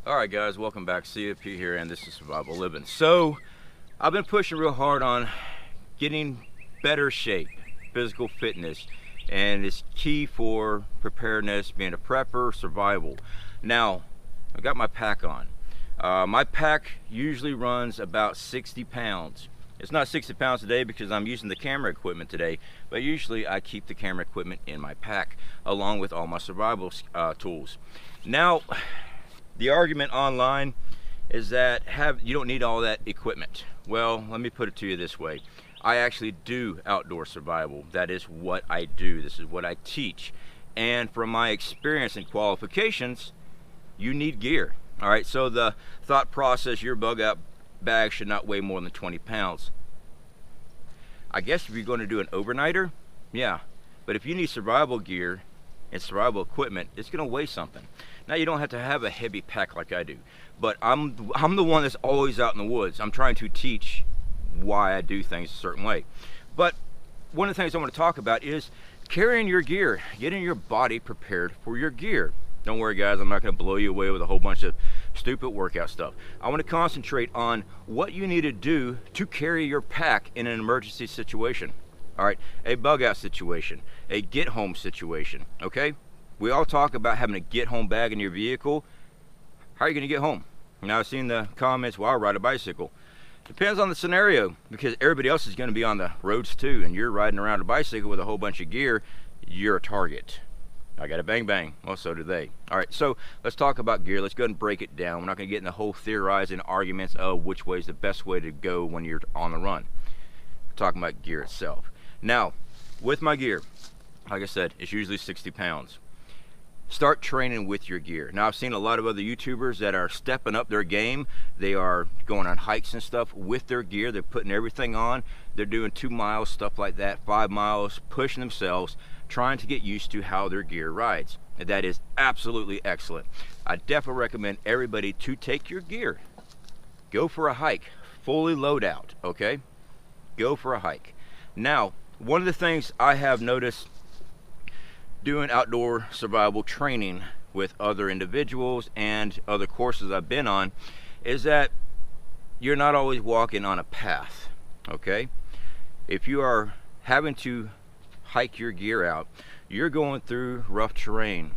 Alright guys, welcome back. CFP here, and this is Survival Living. So, I've been pushing real hard on getting better shape, physical fitness, and it's key for preparedness, being a prepper, survival. Now, I've got my pack on. My pack usually runs about 60 pounds. It's not 60 pounds today because I'm using the camera equipment today, but usually I keep the camera equipment in my pack along with all my survival tools. Now, the argument online is that you don't need all that equipment. Well, let me put it to you this way. I actually do outdoor survival. That is what I do. This is what I teach. And from my experience and qualifications, you need gear. All right, so the thought process, your bug out bag should not weigh more than 20 pounds. I guess if you're going to do an overnighter, yeah. But if you need survival gear and survival equipment, it's going to weigh something. Now, you don't have to have a heavy pack like I do, but I'm the one that's always out in the woods. I'm trying to teach why I do things a certain way. But one of the things I want to talk about is carrying your gear, getting your body prepared for your gear. Don't worry guys, I'm not going to blow you away with a whole bunch of stupid workout stuff. I want to concentrate on what you need to do to carry your pack in an emergency situation. All right, a bug out situation, a get home situation, okay? We all talk about having a get home bag in your vehicle. How are you going to get home? Now, I've seen the comments, well, I'll ride a bicycle. Depends on the scenario, because everybody else is going to be on the roads too, and you're riding around a bicycle with a whole bunch of gear, you're a target. I got a bang bang, well, so do they. All right, so let's talk about gear. Let's go ahead and break it down. We're not going to get in the whole theorizing arguments of which way is the best way to go when you're on the run. We're talking about gear itself. Now, with my gear, like I said, it's usually 60 pounds. Start training with your gear. Now, I've seen a lot of other YouTubers that are stepping up their game. They are going on hikes and stuff with their gear. They're putting everything on. They're doing 2 miles, stuff like that, 5 miles, pushing themselves, trying to get used to how their gear rides. And that is absolutely excellent. I definitely recommend everybody to take your gear. Go for a hike, fully load out, okay? Go for a hike. Now, one of the things I have noticed doing outdoor survival training with other individuals and other courses I've been on is that you're not always walking on a path, okay? If you are having to hike your gear out, you're going through rough terrain,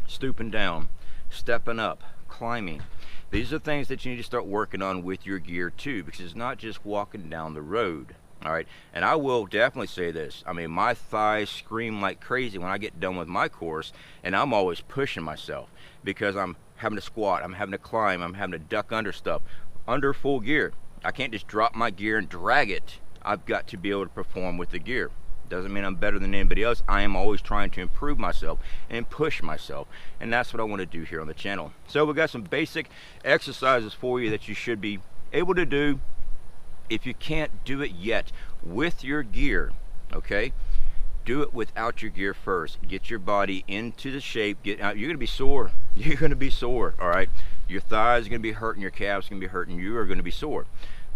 stooping down, stepping up, climbing. These are things that you need to start working on with your gear too, because it's not just walking down the road. All right, and I will definitely say this. I mean, my thighs scream like crazy when I get done with my course, and I'm always pushing myself because I'm having to squat, I'm having to climb, I'm having to duck under stuff, under full gear. I can't just drop my gear and drag it. I've got to be able to perform with the gear. Doesn't mean I'm better than anybody else. I am always trying to improve myself and push myself, and that's what I want to do here on the channel. So we've got some basic exercises for you that you should be able to do. If you can't do it yet with your gear, okay, do it without your gear first. Get your body into the shape. Get out. You're going to be sore. You're going to be sore, all right? Your thighs are going to be hurting. Your calves are going to be hurting. You are going to be sore.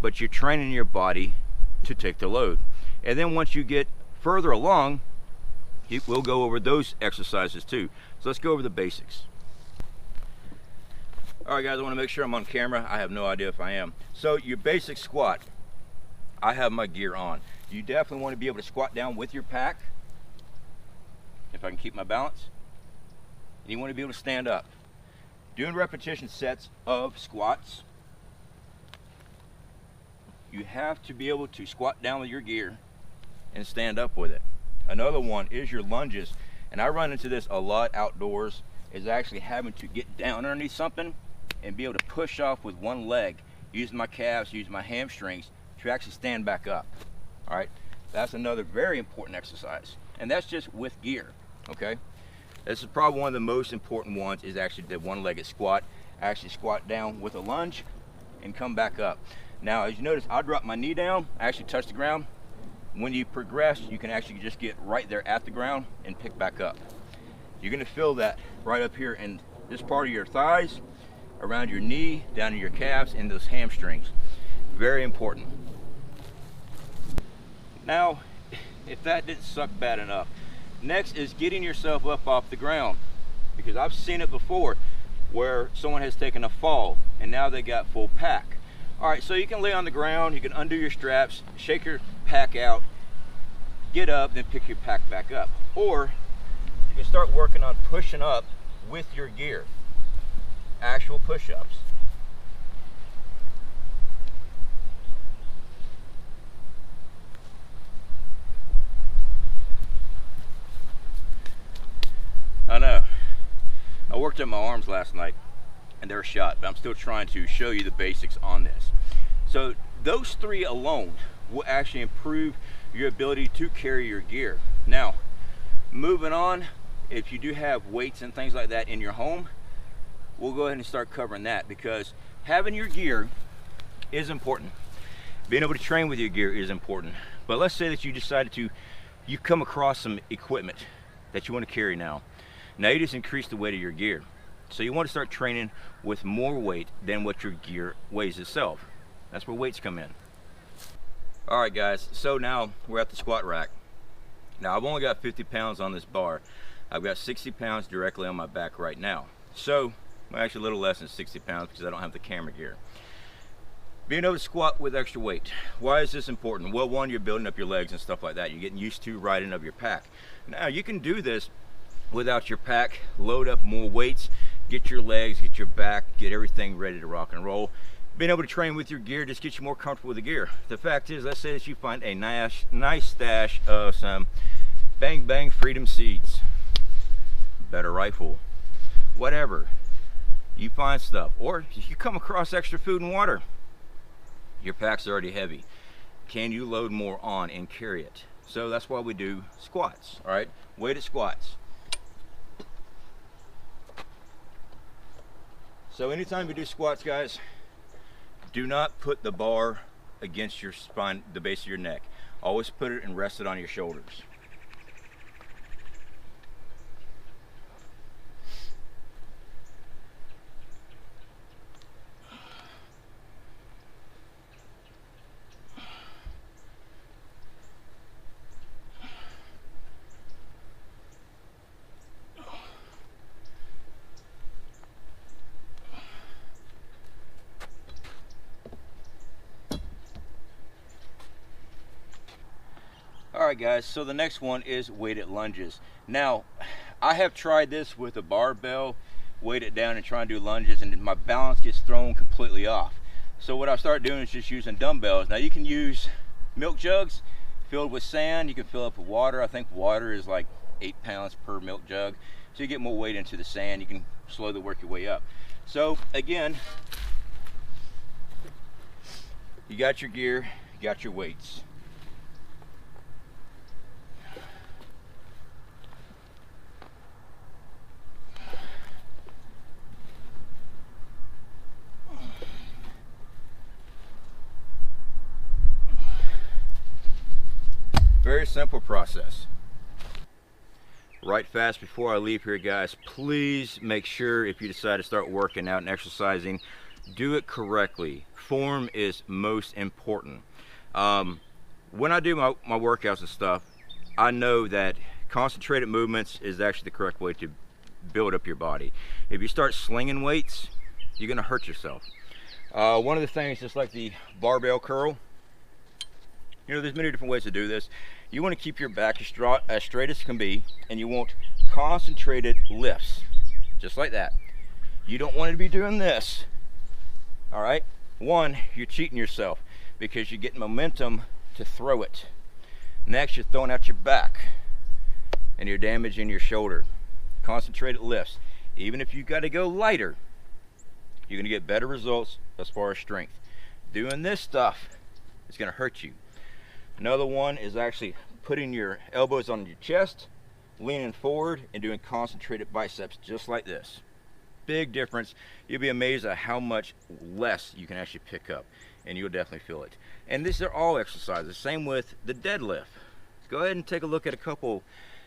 But you're training your body to take the load. And then once you get further along, we'll go over those exercises too. So let's go over the basics. All right, guys, I want to make sure I'm on camera. I have no idea if I am. So your basic squat. I have my gear on. You definitely want to be able to squat down with your pack, if I can keep my balance. And you want to be able to stand up. Doing repetition sets of squats, you have to be able to squat down with your gear and stand up with it. Another one is your lunges, and I run into this a lot outdoors, is actually having to get down underneath something and be able to push off with one leg, using my calves, using my hamstrings, to actually stand back up. All right, that's another very important exercise, and that's just with gear, okay? This is probably one of the most important ones, is actually the one-legged squat. Actually squat down with a lunge and come back up. Now, as you notice, I drop my knee down, I actually touch the ground. When you progress, you can actually just get right there at the ground and pick back up. You're gonna feel that right up here in this part of your thighs, around your knee, down to your calves, and those hamstrings. Very important. Now, if that didn't suck bad enough, next is getting yourself up off the ground, because I've seen it before. where someone has taken a fall and now they got full pack. All right, so you can lay on the ground, you can undo your straps, shake your pack out, get up, then pick your pack back up. Or you can start working on pushing up with your gear, actual push-ups. I know, I worked at my arms last night and they're shot, but I'm still trying to show you the basics on this. So those three alone will actually improve your ability to carry your gear. Now, moving on, if you do have weights and things like that in your home, we'll go ahead and start covering that, because having your gear is important. Being able to train with your gear is important. But let's say that you decided to, you come across some equipment that you want to carry now. Now you just increase the weight of your gear. So you want to start training with more weight than what your gear weighs itself. That's where weights come in. All right guys, so now we're at the squat rack. Now I've only got 50 pounds on this bar. I've got 60 pounds directly on my back right now. So, well, actually a little less than 60 pounds because I don't have the camera gear. Being able to squat with extra weight. Why is this important? Well, one, you're building up your legs and stuff like that. You're getting used to riding up your pack. Now you can do this without your pack, load up more weights, get your legs, get your back, get everything ready to rock and roll. Being able to train with your gear just gets you more comfortable with the gear. The fact is, let's say that you find a nice stash of some Bang Bang Freedom seeds, better rifle, whatever. You find stuff, or you come across extra food and water. Your pack's already heavy. Can you load more on and carry it? So that's why we do squats, all right? Weighted squats. So anytime you do squats, guys, do not put the bar against your spine, the base of your neck. Always put it and rest it on your shoulders. Alright guys, so the next one is weighted lunges. Now, I have tried this with a barbell, weight it down and try and do lunges, and my balance gets thrown completely off. So what I started doing is just using dumbbells. Now you can use milk jugs filled with sand, you can fill up with water. I think water is like 8 pounds per milk jug. So you get more weight into the sand, you can slowly work your way up. So again, you got your gear, you got your weights. Very simple process. Right fast before I leave here, guys, please make sure if you decide to start working out and exercising, do it correctly. Form is most important. When I do my workouts and stuff, I know that concentrated movements is actually the correct way to build up your body. If you start slinging weights, you're gonna hurt yourself. One of the things, just like the barbell curl, you know, there's many different ways to do this. You want to keep your back as straight as can be, and you want concentrated lifts, just like that. You don't want to be doing this, all right? One, you're cheating yourself because you're getting momentum to throw it. Next, you're throwing out your back, and you're damaging your shoulder. Concentrated lifts. Even if you got to go lighter, you're going to get better results as far as strength. Doing this stuff is going to hurt you. Another one is actually putting your elbows on your chest, leaning forward, and doing concentrated biceps just like this. Big difference. You'll be amazed at how much less you can actually pick up, and you'll definitely feel it. And these are all exercises. Same with the deadlift. Go ahead and take a look at a couple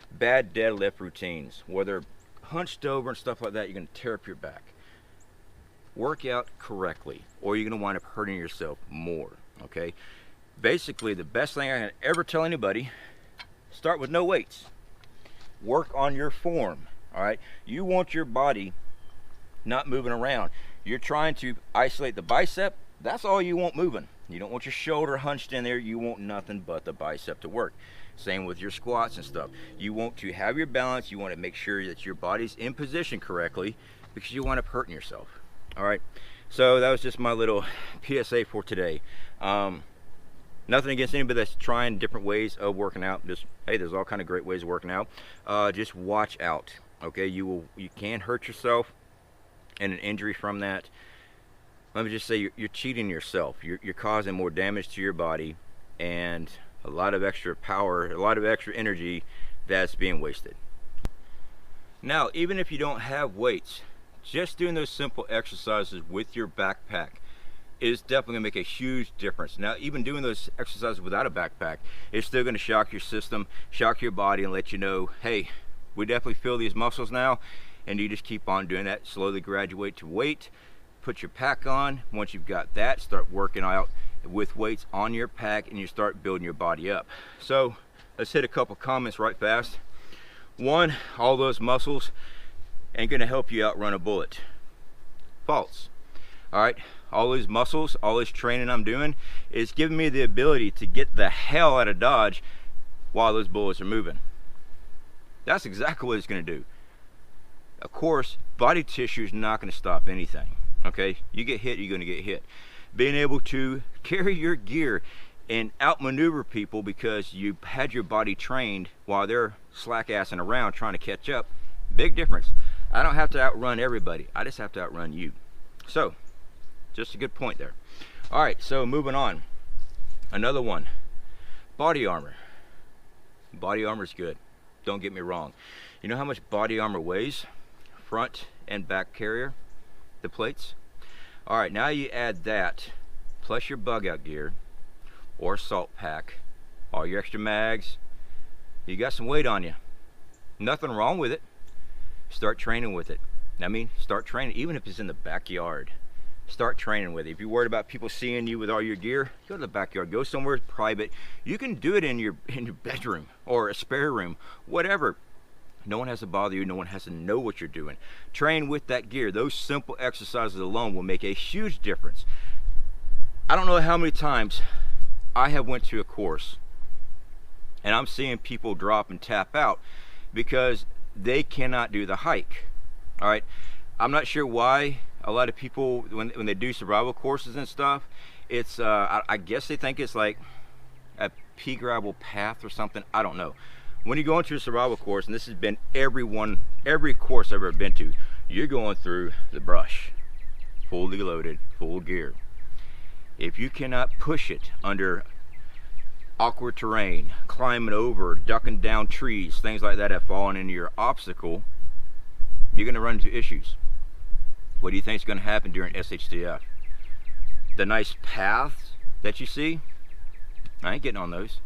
bad deadlift routines where they're hunched over and stuff like that. You're going to tear up your back. Work out correctly, or you're going to wind up hurting yourself more. Okay. Basically, the best thing I can ever tell anybody, start with no weights. Work on your form, all right? You want your body not moving around. You're trying to isolate the bicep. That's all you want moving. You don't want your shoulder hunched in there. You want nothing but the bicep to work. Same with your squats and stuff. You want to have your balance. You want to make sure that your body's in position correctly, because you wind up hurting yourself. All right, so that was just my little PSA for today. Nothing against anybody that's trying different ways of working out. Just, hey, there's all kind of great ways of working out. Just watch out, okay? You can hurt yourself and an injury from that. Let me just say, you're cheating yourself. You're causing more damage to your body, and a lot of extra power, a lot of extra energy that's being wasted. Now, even if you don't have weights, just doing those simple exercises with your backpack is definitely gonna make a huge difference. Now, even doing those exercises without a backpack, it's still gonna shock your system, shock your body, and let you know, hey, we definitely feel these muscles now, and you just keep on doing that. Slowly graduate to weight, put your pack on. Once you've got that, start working out with weights on your pack, and you start building your body up. So let's hit a couple comments right fast. One, all those muscles ain't gonna help you outrun a bullet. False. All right, all these muscles, all this training I'm doing is giving me the ability to get the hell out of Dodge while those bullets are moving. That's exactly what it's gonna do. Of course, body tissue is not gonna stop anything, okay? You get hit, you're gonna get hit. Being able to carry your gear and outmaneuver people because you had your body trained while they're slack-assing around trying to catch up, big difference. I don't have to outrun everybody. I just have to outrun you. So, just a good point there. All right, so moving on. Another one, body armor. Body armor is good. Don't get me wrong. You know how much body armor weighs? Front and back carrier, the plates. All right, now you add that, plus your bug out gear or salt pack, all your extra mags. You got some weight on you. Nothing wrong with it. Start training with it. I mean, start training, even if it's in the backyard. Start training with it. If you're worried about people seeing you with all your gear, go to the backyard, go somewhere private. You can do it in your bedroom or a spare room, whatever. No one has to bother you. No one has to know what you're doing. Train with that gear. Those simple exercises alone will make a huge difference. I don't know how many times I have went to a course and I'm seeing people drop and tap out because they cannot do the hike. All right, I'm not sure why a lot of people, when they do survival courses and stuff, it's I guess they think it's like a pea gravel path or something. I don't know. When you go into a survival course, and this has been every course I've ever been to, you're going through the brush, fully loaded, full gear. If you cannot push it under awkward terrain, climbing over, ducking down trees, things like that have fallen into your obstacle, you're going to run into issues. What do you think is going to happen during SHTF? The nice paths that you see, I ain't getting on those.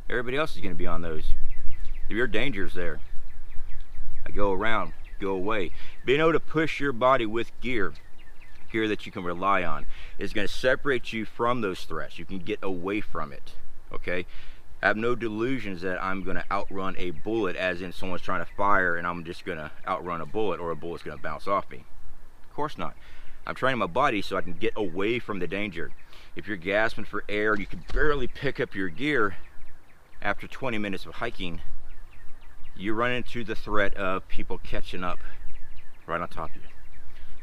Everybody else is going to be on those. Your danger's there. I go around, go away. Being able to push your body with gear that you can rely on, is going to separate you from those threats. You can get away from it. Okay, I have no delusions that I'm going to outrun a bullet, as in someone's trying to fire and I'm just going to outrun a bullet, or a bullet's going to bounce off me. Of course not. I'm training my body so I can get away from the danger. If you're gasping for air, you can barely pick up your gear after 20 minutes of hiking, you run into the threat of people catching up right on top of you.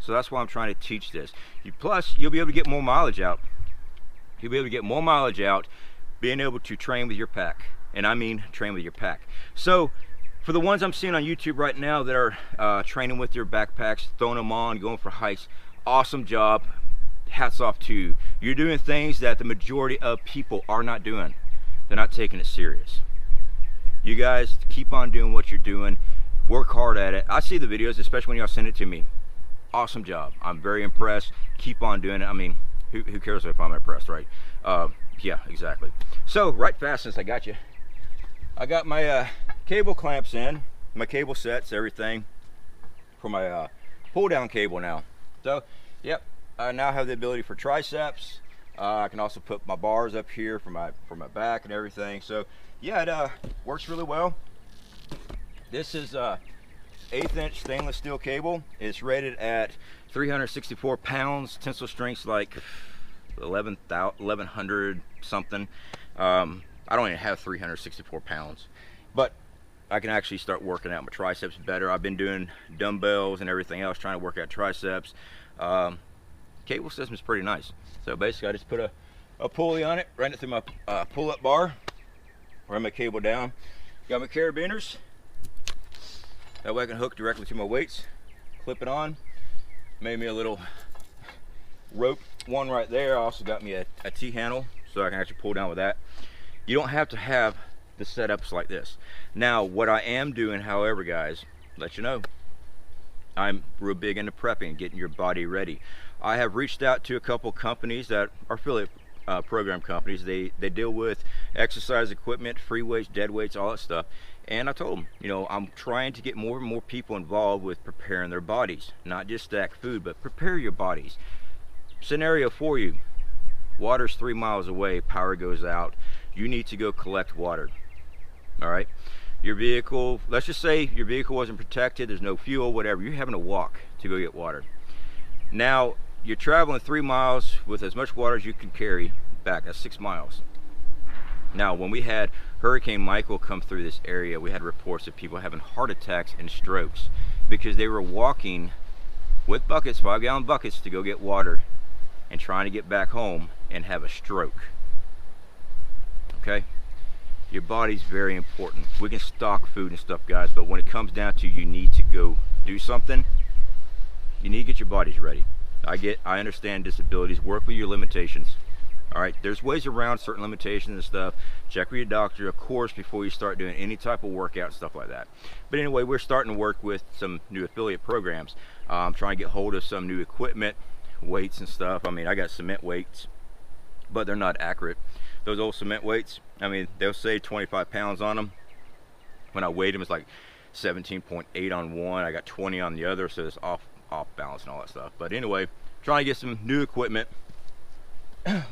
So that's why I'm trying to teach this. Plus, you'll be able to get more mileage out. You'll be able to get more mileage out being able to train with your pack. And I mean train with your pack. So for the ones I'm seeing on YouTube right now that are training with their backpacks, throwing them on, going for hikes, awesome job. Hats off to you. You're doing things that the majority of people are not doing. They're not taking it serious. You guys keep on doing what you're doing. Work hard at it. I see the videos, especially when y'all send it to me. Awesome job. I'm very impressed. Keep on doing it. I mean, who cares if I'm impressed, right? Yeah, exactly. So, right fast, since I got you, I got my cable clamps in, my cable sets, everything for my pull down cable now. So, yep, I now have the ability for triceps. I can also put my bars up here for my back and everything. So, yeah, it works really well. This is 1/8 inch stainless steel cable. It's rated at 364 pounds, tensile strength's like 1100 something. I don't even have 364 pounds, but I can actually start working out my triceps better. I've been doing dumbbells and everything else, trying to work out triceps. Cable system is pretty nice. So basically I just put a pulley on it, run it through my pull-up bar, run my cable down. Got my carabiners, that way I can hook directly to my weights, clip it on. Made me a little rope one right there. I also got me a T-handle so I can actually pull down with that. You don't have to have the setups like this. Now what I am doing, however, guys, let you know, I'm real big into prepping, getting your body ready. I have reached out to a couple companies that are affiliate program companies. They deal with exercise equipment, free weights, dead weights, all that stuff. And I told them, you know, I'm trying to get more and more people involved with preparing their bodies, not just stack food, but prepare your bodies. Scenario for you: water's 3 miles away, power goes out, you need to go collect water. All right, your vehicle, let's just say your vehicle wasn't protected, there's no fuel, whatever, you're having to walk to go get water. Now you're traveling 3 miles with as much water as you can carry back. That's 6 miles. Now when we had Hurricane Michael come through this area, we had reports of people having heart attacks and strokes because they were walking with buckets, 5-gallon buckets, to go get water and trying to get back home and have a stroke. Okay, your body's very important. We can stock food and stuff, guys, but when it comes down to you need to go do something, you need to get your bodies ready. I understand disabilities, work with your limitations. All right, there's ways around certain limitations and stuff. Check with your doctor, of course, before you start doing any type of workout and stuff like that. But anyway, we're starting to work with some new affiliate programs. I'm trying to get hold of some new equipment, weights and stuff. I mean, I got cement weights, but they're not accurate. Those old cement weights, I mean, they'll say 25 pounds on them. When I weighed them, it's like 17.8 on one. I got 20 on the other, so it's off balance and all that stuff. But anyway, trying to get some new equipment.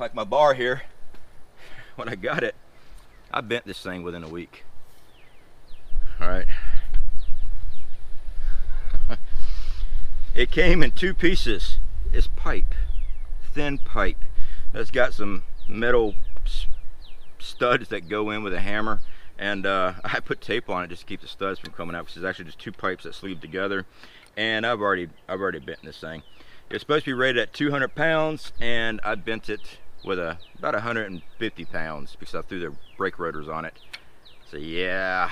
Like my bar here, when I got it, I bent this thing within a week. All right. It came in 2 pieces. It's pipe, thin pipe. That's got some metal studs that go in with a hammer, and I put tape on it just to keep the studs from coming out, because it's actually just 2 pipes that sleeve together. And I've already bent this thing. It's supposed to be rated at 200 pounds, and I bent it with about 150 pounds because I threw the brake rotors on it. So yeah,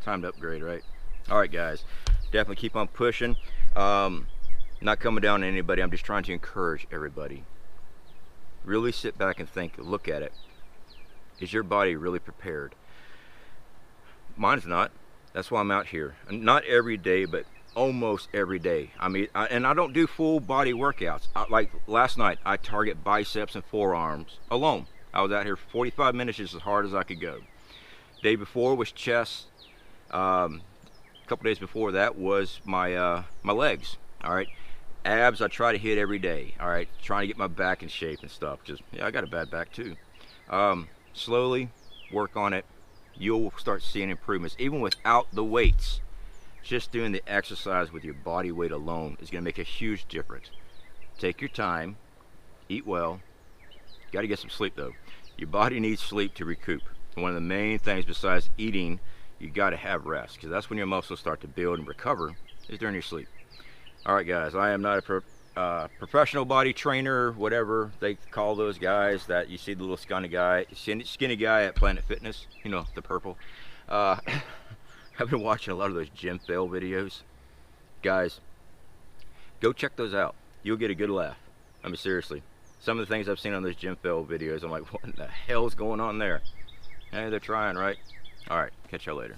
time to upgrade, right? All right, guys, definitely keep on pushing. Not coming down on anybody, I'm just trying to encourage everybody. Really sit back and think, look at it. Is your body really prepared? Mine's not. That's why I'm out here. Not every day, but almost every day. I mean, and I don't do full body workouts. Like last night, I target biceps and forearms alone. I was out here 45 minutes, just as hard as I could go. Day before was chest. A couple days before that was my my legs. All right, abs I try to hit every day. All right, trying to get my back in shape and stuff. Just yeah, I got a bad back too. Slowly work on it. You'll start seeing improvements even without the weights. Just doing the exercise with your body weight alone is going to make a huge difference. Take your time, eat well. You got to get some sleep though. Your body needs sleep to recoup. And one of the main things besides eating, you got to have rest, because that's when your muscles start to build and recover, is during your sleep. All right, guys, I am not a professional body trainer, whatever they call those guys that you see, the little skinny guy at Planet Fitness, you know, the purple. I've been watching a lot of those gym fail videos. Guys, go check those out. You'll get a good laugh. I mean, seriously. Some of the things I've seen on those gym fail videos, I'm like, what in the hell's going on there? Hey, they're trying, right? All right, catch y'all later.